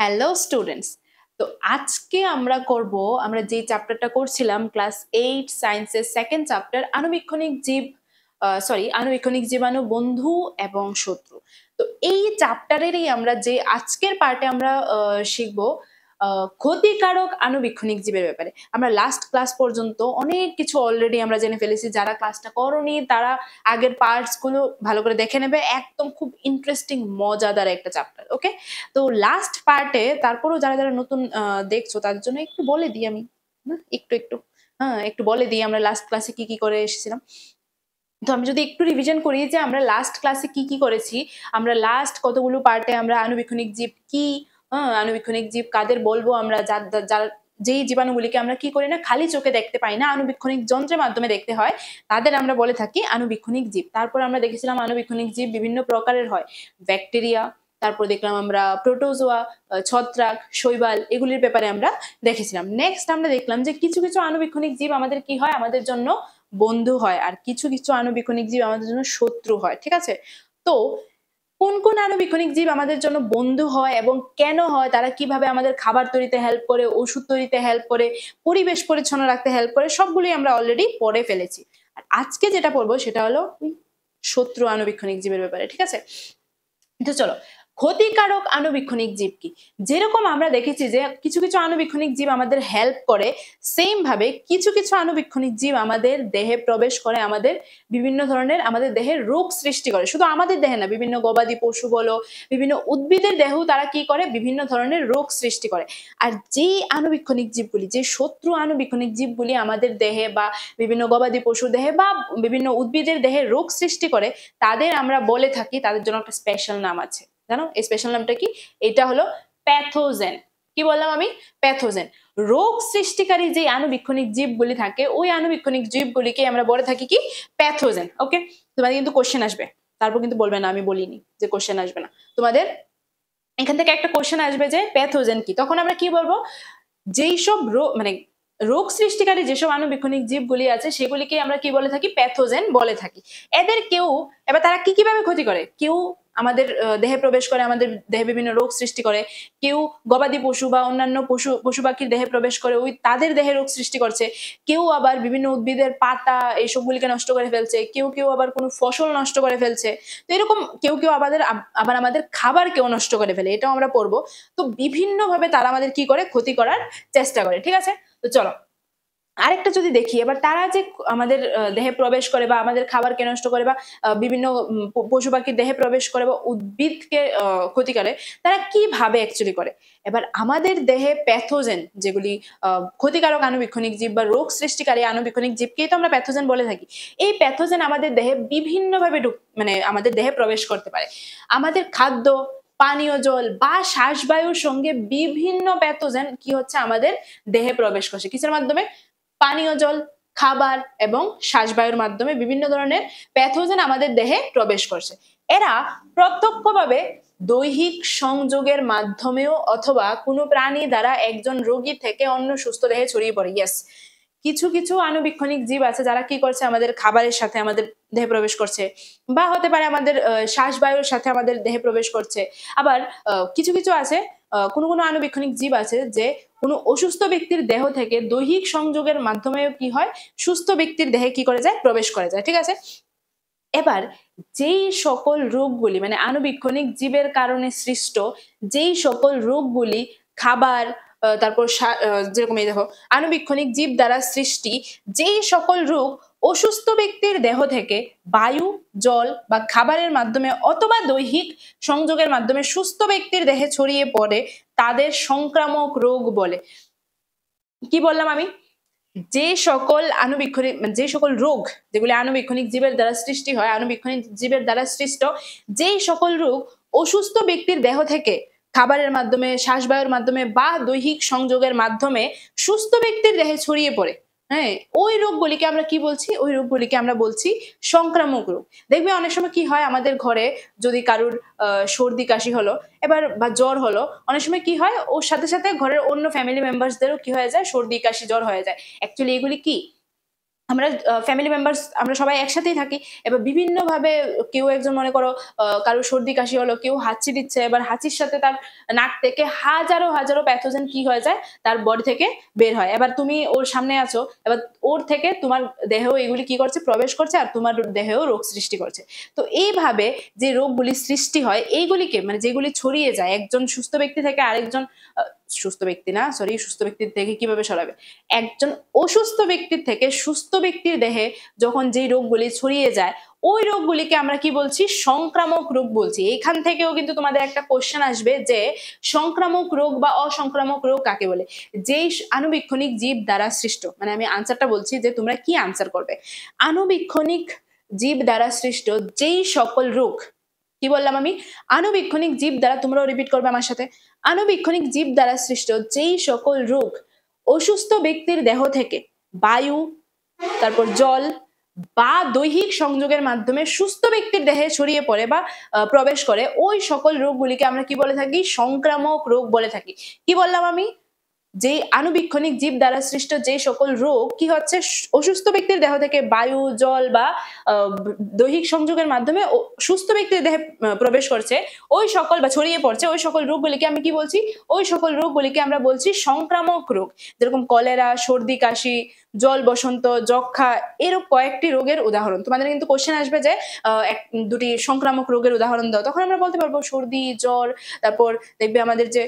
Hello students. তো আজকে আমরা যে চ্যাপ্টারটা করছিলাম ক্লাস 8 সায়েন্সের সেকেন্ড চ্যাপ্টার আণুবীক্ষণিক জীবাণু বন্ধু এবং শত্রু। তো এই চ্যাপ্টারেরই আমরা যে আজকের পার্টে আমরা শিখবো ক্ষতিকারক আণুবীক্ষণিক জীবের ব্যাপারে। আমরা লাস্ট ক্লাস পর্যন্ত অনেক কিছু অলরেডি আমরা জেনে ফেলেছি। যারা ক্লাসটা করনি তারা আগের পার্টস গুলো ভালো করে দেখে নেবে। একদম খুব ইন্টারেস্টিং মজাদার একটা চ্যাপ্টার। ওকে, তো লাস্ট পার্টে তারপরও যারা যারা নতুন দেখছো তাদের জন্য একটু বলে দিই আমি, একটু বলে দিই আমরা লাস্ট ক্লাসে কি কি করে এসেছিলাম। তো আমি যদি একটু রিভিশন করি যে আমরা লাস্ট ক্লাসে কি কি করেছি, আমরা লাস্ট কতগুলো পার্টে আমরা আণুবীক্ষণিক জীব কি, আণুবীক্ষণিক জীব কাদের বলবো আমরা, যার যেই জীবাণুগুলিকে আমরা কি করি না, খালি চোখে দেখতে পাই না, আণুবীক্ষণিক যন্ত্রের মাধ্যমে দেখতে হয়, তাদের আমরা বলে থাকি আণুবীক্ষণিক জীব। তারপর আমরা দেখেছিলাম আণুবীক্ষণিক জীব বিভিন্ন প্রকারের হয়, ব্যাকটেরিয়া, তারপর দেখলাম আমরা প্রোটোজোয়া, ছত্রাক, শৈবাল, এগুলির ব্যাপারে আমরা দেখেছিলাম। নেক্সট আমরা দেখলাম যে কিছু কিছু আণুবীক্ষণিক জীব আমাদের কি হয়, আমাদের জন্য বন্ধু হয়, আর কিছু কিছু আণুবীক্ষণিক জীব আমাদের জন্য শত্রু হয়। ঠিক আছে, তো কোন কোন আণুবীক্ষণিক জীব আমাদের জন্য বন্ধু হয় এবং কেন হয়, তারা কিভাবে আমাদের খাবার তৈরিতে হেল্প করে, ওষুধ তৈরিতে হেল্প করে, পরিবেশ পরিচ্ছন্ন রাখতে হেল্প করে, সবগুলোই আমরা অলরেডি পড়ে ফেলেছি। আর আজকে যেটা পড়বো সেটা হলো শত্রু আণুবীক্ষণিক জীবের ব্যাপারে। ঠিক আছে, তো চলো, ক্ষতিকারক আণুবীক্ষণিক জীব কি। যেরকম আমরা দেখেছি যে কিছু কিছু আণুবীক্ষণিক জীব আমাদের হেল্প করে, সেম ভাবে কিছু কিছু আণুবীক্ষণিক জীব আমাদের দেহে প্রবেশ করে, আমাদের বিভিন্ন ধরনের আমাদের দেহে রোগ সৃষ্টি করে। শুধু আমাদের দেহে না, বিভিন্ন গবাদি পশু বলো, বিভিন্ন উদ্ভিদের দেহেও তারা কি করে, বিভিন্ন ধরনের রোগ সৃষ্টি করে। আর যেই আণুবীক্ষণিক জীবগুলি, যে শত্রু আণুবীক্ষণিক জীবগুলি আমাদের দেহে বা বিভিন্ন গবাদি পশু দেহে বা বিভিন্ন উদ্ভিদের দেহে রোগ সৃষ্টি করে, তাদের আমরা বলে থাকি, তাদের জন্য একটা স্পেশাল নাম আছে। জানো এই স্পেশাল নামটা কি? এটা হলো প্যাথোজেন। কি বললাম আমি? প্যাথোজেন। রোগ সৃষ্টিকারী যে আণুবীক্ষণিক জীবগুলি থাকে, ওই আণুবীক্ষণিক জীবগুলিকে আমরা বলে থাকি কি? প্যাথোজেন। ওকে, তোমাদের কিন্তু কোশ্চেন আসবে, তারপর কিন্তু বলবে না আমি বলিনি যে কোশ্চেন আসবে না। তোমাদের এখান থেকে একটা কোশ্চেন আসবে যে প্যাথোজেন কি, তখন আমরা কি বলবো? যেই সব রোগ সৃষ্টিকারী যেসব আণুবীক্ষণিক জীবগুলি আছে সেগুলিকে আমরা কি বলে থাকি? প্যাথোজেন বলে থাকি। এদের কেউ, এবার তারা কি কিভাবে ক্ষতি করে? কেউ আমাদের দেহে প্রবেশ করে, আমাদের দেহে বিভিন্ন রোগ সৃষ্টি করে। কেউ গবাদি পশু বা অন্যান্য পশু পাখির দেহে প্রবেশ করে, ওই তাদের দেহে রোগ সৃষ্টি করছে। কেউ আবার বিভিন্ন উদ্ভিদের পাতা এইসবগুলিকে নষ্ট করে ফেলছে, কেউ কেউ আবার কোনো ফসল নষ্ট করে ফেলছে। তো এরকম কেউ কেউ আবার আমাদের খাবার কেউ নষ্ট করে ফেলে, এটাও আমরা পড়বো। তো বিভিন্ন ভাবে তারা আমাদের কি করে, ক্ষতি করার চেষ্টা করে। ঠিক আছে, তো চলো আরেকটা যদি দেখি, এবার তারা যে আমাদের দেহে প্রবেশ করে বা আমাদের খাবারকে নষ্ট করে বা বিভিন্ন পশু পাখির দেহে প্রবেশ করে বা উদ্ভিদকে ক্ষতি করে, তারা কিভাবে অ্যাকচুয়ালি করে। এবার আমাদের দেহে প্যাথোজেন যেগুলি ক্ষতিকারক আণুবীক্ষণিক জীব বা রোগ সৃষ্টিকারী আণুবীক্ষণিক জীবকেই তো আমরা প্যাথোজেন বলে থাকি। এই প্যাথোজেন আমাদের দেহে বিভিন্নভাবে আমাদের দেহে প্রবেশ করতে পারে। আমাদের খাদ্য, পানীয় জল বা শ্বাসবায়ুর সঙ্গে বিভিন্ন প্যাথোজেন কি হচ্ছে, আমাদের দেহে প্রবেশ করছে। কিসের মাধ্যমে? পানীয় জল, খাবার এবং শ্বাসবায়ুর মাধ্যমে বিভিন্ন ধরনের প্যাথোজেন আমাদের দেহে প্রবেশ করছে। এরা প্রত্যক্ষভাবে দৈহিক সংযোগের মাধ্যমেও অথবা কোনো প্রাণী দ্বারা একজন রোগী থেকে অন্য সুস্থ দেহে ছড়িয়ে পড়ে। ইয়েস, কিছু কিছু আণুবীক্ষণিক জীব আছে যারা কি করছে, আমাদের খাবারের সাথে আমাদের দেহে প্রবেশ করছে, বা হতে পারে আমাদের শ্বাসবায়ুর সাথে আমাদের দেহে প্রবেশ করছে। আবার কিছু কিছু আছে, কোনো কোনো আণুবীক্ষণিক জীব আছে যে কোনো অসুস্থ ব্যক্তির দেহ থেকে দৈহিক সংযোগের মাধ্যমেও কি হয়, সুস্থ ব্যক্তির দেহে কি করে যায়, প্রবেশ করে যায়। ঠিক আছে, এবার যেই সকল রোগগুলি মানে আণুবীক্ষণিক জীবের কারণে সৃষ্ট যেই সকল রোগগুলি খাবার, তারপর যেরকম এই দেখো আণুবীক্ষণিক জীব দ্বারা সৃষ্টি যেই সকল রোগ অসুস্থ ব্যক্তির দেহ থেকে বায়ু, জল বা খাবারের মাধ্যমে অথবা দৈহিক সংযোগের মাধ্যমে সুস্থ ব্যক্তির দেহে ছড়িয়ে পড়ে, তাদের সংক্রামক রোগ বলে। কি বললাম আমি? যে সকল যে সকল রোগ যেগুলি আণুবীক্ষণিক জীবের দ্বারা সৃষ্টি হয়, আণুবীক্ষণিক জীবের দ্বারা সৃষ্ট যেই সকল রোগ অসুস্থ ব্যক্তির দেহ থেকে খাবারের মাধ্যমে, শ্বাসবায়ুর মাধ্যমে বা দৈহিক সংযোগের মাধ্যমে সুস্থ ব্যক্তির দেহে ছড়িয়ে পড়ে, হ্যাঁ, ওই রোগগুলিকে আমরা কি বলছি? ওই রোগগুলিকে আমরা বলছি সংক্রামক রোগ। দেখবে অনেক সময় কি হয়, আমাদের ঘরে যদি কারুর সর্দি কাশি হলো এবার বা জ্বর হলো, অনেক সময় কি হয়, ওর সাথে সাথে ঘরের অন্য ফ্যামিলি মেম্বার্সদেরও কি হয়ে যায়, সর্দি কাশি জ্বর হয়ে যায়। অ্যাকচুয়ালি এগুলি কি আমরা ফ্যামিলি মেম্বার্স আমরা সবাই একসাথেই থাকি। এবার বিভিন্নভাবে কেউ একজন মনে করো কারো সর্দি কাশি হলো, কেউ হাঁচি দিচ্ছে, এবার হাঁচির সাথে তার নাক থেকে হাজারো হাজারো প্যাথোজেন কি হয়ে যায় তার বডি থেকে বের হয়। এবার তুমি ওর সামনে আছো, এবার ওর থেকে তোমার দেহেও এগুলি কি করছে, প্রবেশ করছে, আর তোমার দেহেও রোগ সৃষ্টি করছে। তো এইভাবে যে রোগগুলি সৃষ্টি হয় এইগুলিকে মানে যেগুলি ছড়িয়ে যায় একজন সুস্থ ব্যক্তি থেকে আরেকজন সুস্থ ব্যক্তি না সরি সুস্থ ব্যক্তির থেকে কিভাবে সরাবে, একজন অসুস্থ ব্যক্তির থেকে সুস্থ ব্যক্তির দেহে যখন যেই রোগগুলি ছড়িয়ে যায় ওই রোগগুলিকে আমরা কি বলছি, সংক্রামক রোগ বলছি। এখান থেকেও কিন্তু তোমাদের একটা কোশ্চেন আসবে যে সংক্রামক রোগ বা অসংক্রামক রোগ কাকে বলে। যেই আণুবীক্ষণিক জীব দ্বারা সৃষ্ট, মানে আমি আনসারটা বলছি যে তোমরা কি আনসার করবে। আণুবীক্ষণিক জীব দ্বারা সৃষ্ট যেই সকল রোগ, কি বললাম আমি, আণুবীক্ষণিক জীব দ্বারা, তোমরাও রিপিট করবে আমার সাথে, আণুবীক্ষণিক জীব দ্বারা সৃষ্ট যেই সকল রোগ অসুস্থ ব্যক্তির দেহ থেকে বায়ু, তারপর জল বা দৈহিক সংযোগের মাধ্যমে সুস্থ ব্যক্তির দেহে ছড়িয়ে পড়ে বা প্রবেশ করে, ওই সকল রোগগুলিকে আমরা কি বলে থাকি, সংক্রামক রোগ বলে থাকি। কি বললাম আমি, যে আণুবীক্ষণিক জীব দ্বারা সৃষ্ট যে সকল রোগ কি হচ্ছে, অসুস্থ ব্যক্তির দেহ থেকে বায়ু, জল বা দৈহিক সংযোগের মাধ্যমে সুস্থ ব্যক্তির দেহে প্রবেশ করছে, ওই সকল বা ছড়িয়ে পড়ছে, ওই সকল রোগগুলিকে আমি কি বলছি, ওই সকল রোগগুলিকে আমরা বলছি সংক্রামক রোগ। যেরকম কলেরা, সর্দি কাশি, জল বসন্ত, যক্ষা, এরকম কয়েকটি রোগের উদাহরণ। তোমাদের কিন্তু কোশ্চেন আসবে যে দুটি সংক্রামক রোগের উদাহরণ দাও, তখন আমরা বলতে পারবো সর্দি, জ্বর, তারপর দেখবে আমাদের যে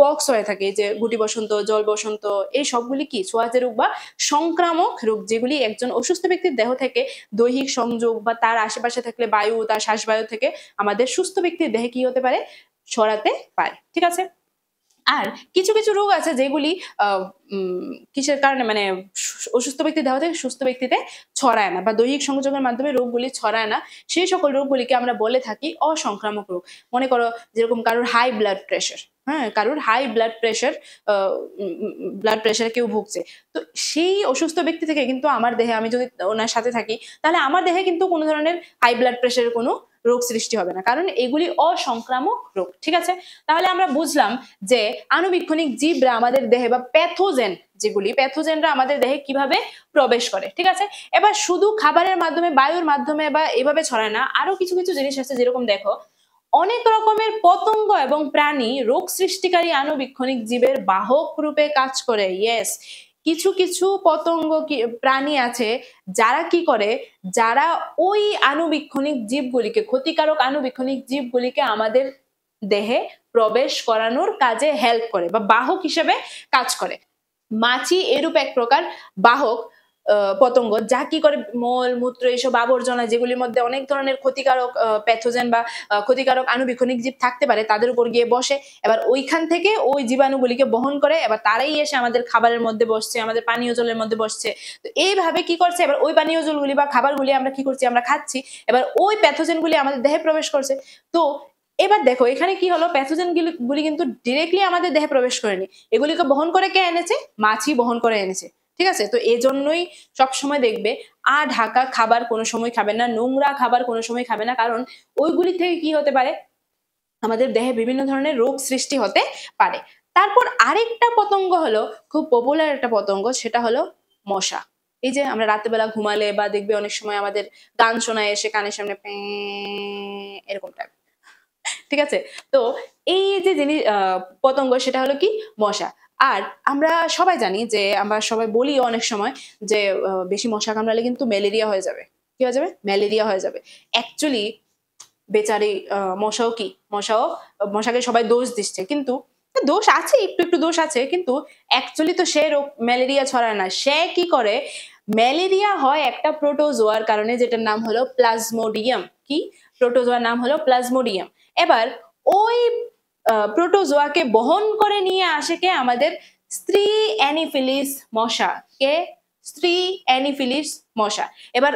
পক্স হয়ে থাকে, যে গুটি বসন্ত, জল বসন্ত, এই সবগুলি কি ছোঁয়াচে রোগ বা সংক্রামক রোগ, যেগুলি একজন অসুস্থ ব্যক্তির দেহ থেকে দৈহিক সংযোগ বা তার আশেপাশে থাকলে বায়ু, তার শ্বাসবায়ু থেকে আমাদের সুস্থ ব্যক্তির দেহে কি হতে পারে, ছড়াতে পারে। ঠিক আছে। আর কিছু কিছু রোগ আছে যেগুলি কিসের কারণে মানে অসুস্থ ব্যক্তির দেহ থেকে সুস্থ ব্যক্তিতে ছড়ায় না বা দৈহিক সংযোগের মাধ্যমে রোগগুলি ছড়ায় না, সেই সকল রোগগুলিকে আমরা বলে থাকি অসংক্রামক রোগ। মনে করো যেরকম কারোর হাই ব্লাড প্রেশার, হ্যাঁ, কারোর হাই ব্লাড প্রেশার কেউ ভুগছে, তো সেই অসুস্থ ব্যক্তি থেকে কিন্তু আমার দেহে, আমি যদি ওনার সাথে থাকি তাহলে আমার দেহে কিন্তু কোনো ধরনের হাই ব্লাড প্রেশারের কোনো রোগ সৃষ্টি হবে না, কারণ এগুলি অসংক্রামক রোগ। ঠিক আছে। তাহলে আমরা বুঝলাম যে আণুবীক্ষণিক জীবরা আমাদের দেহে বা প্যাথোজেন, যেগুলি প্যাথোজেনরা আমাদের দেহে কিভাবে প্রবেশ করে। ঠিক আছে। এবার শুধু খাবারের মাধ্যমে, বায়ুর মাধ্যমে বা এভাবে ছড়ায় না, আরো কিছু কিছু জিনিস আছে, যেরকম দেখো অনেক রকমের পতঙ্গ এবং প্রাণী রোগ সৃষ্টিকারী আণুবীক্ষণিক জীবের বাহক রূপে কাজ করে। ইয়েস, কিছু কিছু পতঙ্গ প্রাণী আছে যারা কি করে, যারা ওই আণুবীক্ষণিক জীবগুলিকে, ক্ষতিকারক আণুবীক্ষণিক জীবগুলিকে আমাদের দেহে প্রবেশ করানোর কাজে হেল্প করে বা বাহক হিসেবে কাজ করে। মাছি এরূপ এক প্রকার বাহক পতঙ্গ, যা কি করে মল মূত্র এইসব আবর্জনা, যেগুলির মধ্যে অনেক ধরনের ক্ষতিকারক প্যাথোজেন বা ক্ষতিকারক আণুবীক্ষণিক জীব থাকতে পারে, তাদের উপর গিয়ে বসে, এবার ওইখান থেকে ওই জীবাণুগুলিকে বহন করে, এবার তারাই এসে আমাদের খাবারের মধ্যে বসছে, আমাদের পানীয় জলের মধ্যে বসছে। তো এইভাবে কি করছে, এবার ওই পানীয় জলগুলি বা খাবারগুলি আমরা কি করছি, আমরা খাচ্ছি, এবার ওই প্যাথোজেনগুলি আমাদের দেহে প্রবেশ করছে। তো এবার দেখো এখানে কি হলো, প্যাথোজেন গুলি কিন্তু ডিরেক্টলি আমাদের দেহে প্রবেশ করেনি, এগুলিকে বহন করে কে এনেছে, মাছি বহন করে এনেছে। ঠিক আছে। তো এজন্যই সবসময় দেখবে ঢাকা খাবার কোনো সময় খাবেন না, নোংরা খাবার কোনো সময় খাবে না, কারণ ওইগুলি থেকে কি হতে পারে, আমাদের দেহে বিভিন্ন ধরনের রোগ সৃষ্টি হতে পারে। তারপর আরেকটা পতঙ্গ হলো খুব পপুলার একটা পতঙ্গ, সেটা হলো মশা। এই যে আমরা রাতের বেলা ঘুমালে বা দেখবে অনেক সময় আমাদের গান শোনায় এসে কানের সামনে এরকম টাইপ। ঠিক আছে। তো এই যে জিনিস পতঙ্গ, সেটা হলো কি, মশা। আর আমরা সবাই জানি যে, আমরা সবাই বলি অনেক সময় যে বেশি মশা কামড়ালে কিন্তু ম্যালেরিয়া হয়ে যাবে। কি হয়ে যাবে, ম্যালেরিয়া হয়ে যাবে। অ্যাকচুয়ালি বেচারি মশাকে সবাই দোষ দিচ্ছে, কিন্তু দোষ আছে, একটু একটু দোষ আছে, কিন্তু অ্যাকচুয়ালি তো সে রোগ ম্যালেরিয়া ছড়ায় না। সে কি করে, ম্যালেরিয়া হয় একটা প্রোটোজোয়ার কারণে, যেটার নাম হলো প্লাজমোডিয়াম। কি, প্রোটোজোয়ার নাম হলো প্লাজমোডিয়াম। এবার ওই প্রোটোজোয়াকে বহন করে নিয়ে আসে কে, আমাদের স্ত্রী অ্যানিফিলিস মশা। কে, স্ত্রী অ্যানিফিলিস মশা। এবার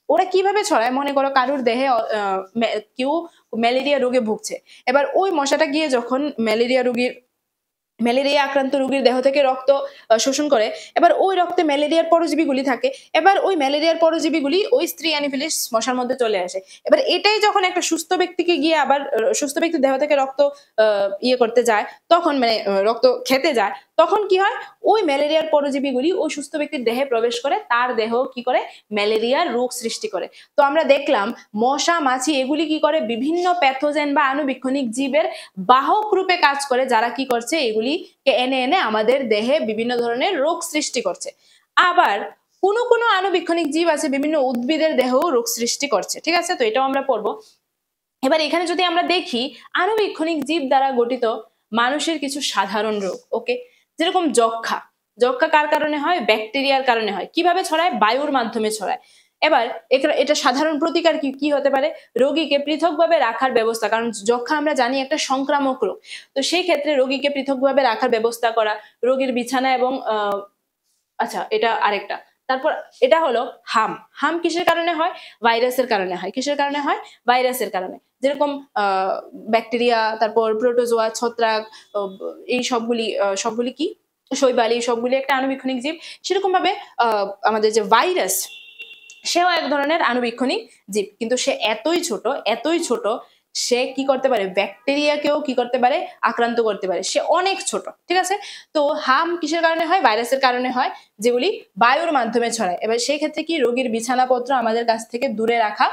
ওরা কিভাবে ছড়ায়, মনে করো কারুর দেহে কেউ ম্যালেরিয়া রোগে ভুগছে, এবার ওই মশাটা গিয়ে যখন ম্যালেরিয়া রোগীর ম্যালেরিয়া আক্রান্ত রোগীর দেহ থেকে রক্ত শোষণ করে। এবার ওই রক্তে ম্যালেরিয়ার পরজীবীগুলি থাকে। এবার ওই ম্যালেরিয়ার পরজীবীগুলি ওই স্ত্রী অ্যানোফিলিস মশার মধ্যে চলে আসে। এবার এটাই যখন একটা সুস্থ ব্যক্তিকে গিয়ে আবার সুস্থ ব্যক্তির দেহ থেকে রক্ত ইয়ে করতে যায়, তখন মানে রক্ত খেতে যায়, তখন কি হয়? ওই ম্যালেরিয়ার পরজীবীগুলি ওই সুস্থ ব্যক্তির দেহে প্রবেশ করে, তার দেহ কি করে? ম্যালেরিয়ার রোগ সৃষ্টি করে। তো আমরা দেখলাম মশা, মাছি এগুলি কি করে? বিভিন্ন প্যাথোজেন বা আণুবীক্ষণিক জীবের বাহক রূপে কাজ করে, যারা কি করছে? এগুলিকে এনে এনে আমাদের দেহে বিভিন্ন ধরনের রোগ সৃষ্টি করছে। আবার কোনো আণুবীক্ষণিক জীব আছে বিভিন্ন উদ্ভিদের দেহেও রোগ সৃষ্টি করছে, ঠিক আছে? তো এটাও আমরা পড়বো। এবার এখানে যদি আমরা দেখি আণুবীক্ষণিক জীব দ্বারা গঠিত মানুষের কিছু সাধারণ রোগ, ওকে, যেরকম যক্ষা। যক্ষা কার কারণে হয়? ব্যাকটেরিয়ার কারণে হয়। কিভাবে ছড়ায়? বায়ুর মাধ্যমে ছড়ায়। এবার এটা সাধারণ প্রতিকার কি হতে পারে? রোগীকে পৃথকভাবে রাখার ব্যবস্থা, কারণ যক্ষা আমরা জানি একটা সংক্রামক রোগ। তো সেই ক্ষেত্রে রোগীকে পৃথকভাবে রাখার ব্যবস্থা করা, রোগীর বিছানা এবং আচ্ছা এটা আরেকটা। তারপর এটা হলো হাম। হাম কিসের কারণে হয়? ভাইরাসের কারণে হয়। কিসের কারণে হয়? ভাইরাসের কারণে। যেরকম ব্যাকটেরিয়া, তারপর প্রোটোজোয়া, ছত্রাক, এই সবগুলি কি? শৈবাল, এই সবগুলি একটা আণুবীক্ষণিক জীব। সেরকম ভাবে আমাদের যে ভাইরাস, সেও এক ধরনের আণুবীক্ষণিক জীব, কিন্তু সে এতই ছোট, সে কি করতে পারে? ব্যাকটেরিয়াকেও কি করতে পারে? আক্রান্ত করতে পারে। সে অনেক ছোট, ঠিক আছে? তো হাম কিসের কারণে হয়? ভাইরাসের কারণে হয়, যেগুলি বায়ুর মাধ্যমে ছড়ায়। এবার সেই ক্ষেত্রে কি? রোগীর বিছানাপত্র আমাদের কাছ থেকে দূরে রাখা,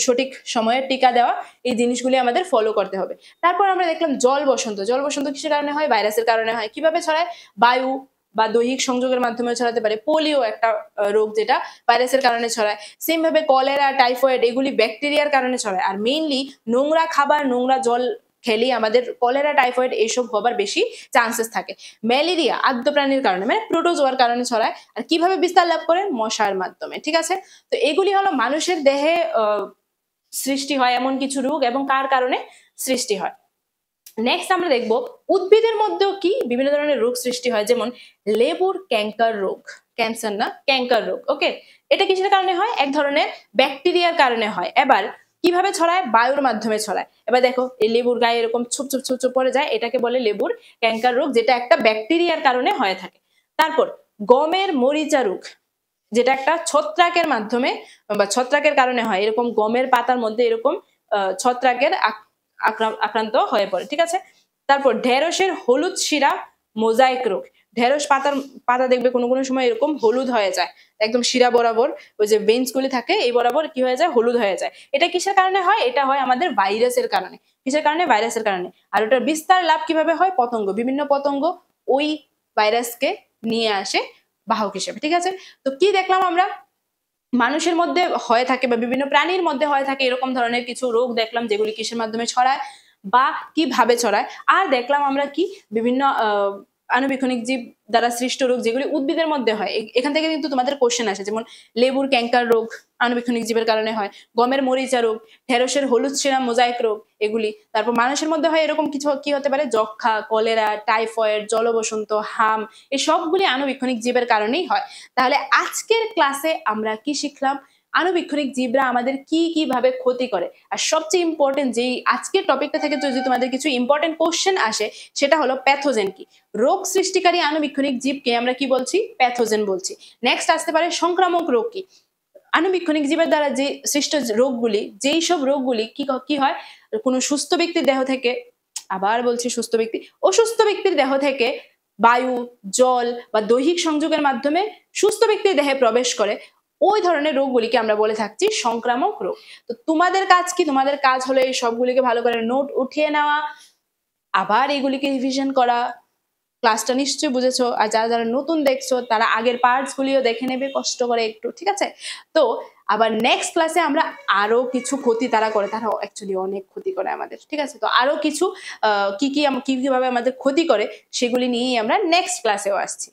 সঠিক সময়ে টিকা দেওয়া, এই জিনিসগুলি আমাদের ফলো করতে হবে। তারপর আমরা দেখলাম জল বসন্ত। জল বসন্ত কিসের কারণে হয়? ভাইরাসের কারণে হয়। কিভাবে ছড়ায়? বায়ু বা দৈহিক সংযোগের মাধ্যমে ছড়াতে পারে। পোলিও একটা রোগ, যেটা ভাইরাসের কারণে ছড়ায়। সেম ভাবে কলেরা, টাইফয়েড এগুলি ব্যাকটেরিয়ার কারণে ছড়ায়। আর মেইনলি নোংরা খাবার, নোংরা জল খেলেই আমাদের কলেরা, টাইফয়েড এইসব হবার বেশি চান্সেস থাকে। ম্যালেরিয়া আদ্য প্রাণীর কারণে, মানে প্রোটোজোয়ার কারণে ছড়ায়। আর কিভাবে বিস্তার লাভ করে? মশার মাধ্যমে, ঠিক আছে? তো এগুলি হলো মানুষের দেহে সৃষ্টি হয় এমন কিছু রোগ, এবং কার কারণে সৃষ্টি হয়। নেক্সট আমরা দেখব উদ্ভিদের মধ্যেও কি বিভিন্ন ধরনের রোগ সৃষ্টি হয়, যেমন লেবুর ক্যাঙ্কার রোগ। ক্যান্সার না, ক্যাঙ্কার রোগ, ওকে। এটা কিসের কারণে হয়? এক ধরনের ব্যাকটেরিয়ার কারণে হয়। এবার কিভাবে ছড়ায়? বায়ুর মাধ্যমে ছড়ায়। এবার দেখো এই লেবুর গায়ে এরকম ছোপ ছোপ ছোপ ছোপ পড়ে যায়, এটাকে বলে লেবুর ক্যাঙ্কার রোগ, যেটা একটা ব্যাকটেরিয়ার কারণে হয়ে থাকে। তারপর গমের মরিচা রোগ, যেটা একটা ছত্রাকের মাধ্যমে বা ছত্রাকের কারণে হয়। এরকম গমের পাতার মধ্যে এরকম ছত্রাকের আক্রান্ত হয়ে পড়ে, ঠিক আছে? তারপর ঢেঁড়সের হলুদ শিরা মোজাইক রোগ। ঢেঁড়স পাতা দেখবে কোনো কোনো সময় এরকম হলুদ হয়ে যায়, একদম শিরা বরাবর ওই যে বেঞ্চ গুলি থাকে এই বরাবর কি হয়ে যায়? হলুদ হয়ে যায়। এটা কিসের কারণে হয়? এটা হয় আমাদের ভাইরাসের কারণে। কিসের কারণে? ভাইরাসের কারণে। আর ওটার বিস্তার লাভ কিভাবে হয়? পতঙ্গ, বিভিন্ন পতঙ্গ ওই ভাইরাসকে নিয়ে আসে বাহক হিসেবে, ঠিক আছে? তো কি দেখলাম আমরা? মানুষের মধ্যে হয়ে থাকে বা বিভিন্ন প্রাণীর মধ্যে হয়ে থাকে এরকম ধরনের কিছু রোগ দেখলাম, যেগুলি কিসের মাধ্যমে ছড়ায় বা কিভাবে ছড়ায়। আর দেখলাম আমরা কি বিভিন্ন আণুবীক্ষণিক জীব দ্বারা সৃষ্ট রোগ, যেগুলি উদ্ভিদের মধ্যে হয়। এখান থেকে কিন্তু তোমাদের কোশ্চেন আসে, যেমন লেবুর ক্যাঙ্কার রোগ আণুবীক্ষণিক জীবের কারণে হয়, গমের মরিচা রোগ, ঢেঁড়সের হলুদ শিরা মোজাইক রোগ এগুলি। তারপর মানুষের মধ্যে হয় এরকম কিছু কি হতে পারে? যক্ষা, কলেরা, টাইফয়েড, জলবসন্ত, হাম, এই সবগুলি আণুবীক্ষণিক জীবের কারণেই হয়। তাহলে আজকের ক্লাসে আমরা কি শিখলাম? আণুবীক্ষণিক জীবরা আমাদের কিভাবে ক্ষতি করে। আর সবচেয়ে ইম্পর্টেন্ট যেই আজকের টপিকটা থেকে যদি তোমাদের কিছু ইম্পর্টেন্ট কোশ্চেন আসে, সেটা হলো প্যাথোজেন কি। রোগ সৃষ্টিকারী আণুবীক্ষণিক জীবকে আমরা কি বলছি? প্যাথোজেন বলছি। নেক্সট আসতে পারে সংক্রামক রোগ কি। আণুবীক্ষণিক জীবের দ্বারা যে সৃষ্ট রোগগুলি, যেই সব রোগগুলি কি হয়? কোনো সুস্থ ব্যক্তির দেহ থেকে, আবার বলছি সুস্থ ব্যক্তি, অসুস্থ ব্যক্তির দেহ থেকে বায়ু, জল বা দৈহিক সংযোগের মাধ্যমে সুস্থ ব্যক্তির দেহে প্রবেশ করে, ওই ধরনের রোগগুলিকে আমরা বলে থাকছি সংক্রামক রোগ। তো তোমাদের কাজ কি? তোমাদের কাজ হলো এই সবগুলিকে ভালো করে নোট উঠিয়ে নেওয়া, আবার এগুলিকে রিভিশন করা। ক্লাসটা নিশ্চয়ই বুঝেছো। আর যারা যারা নতুন দেখছো তারা আগের পার্টস গুলিও দেখে নেবে কষ্ট করে একটু, ঠিক আছে? তো আবার নেক্সট ক্লাসে আমরা আরো কিছু ক্ষতি তারা করে, তারা অ্যাকচুয়ালি অনেক ক্ষতি করে আমাদের, ঠিক আছে? তো আরো কিছু কিভাবে আমাদের ক্ষতি করে সেগুলি নিয়েই আমরা নেক্সট ক্লাসেও আসছি।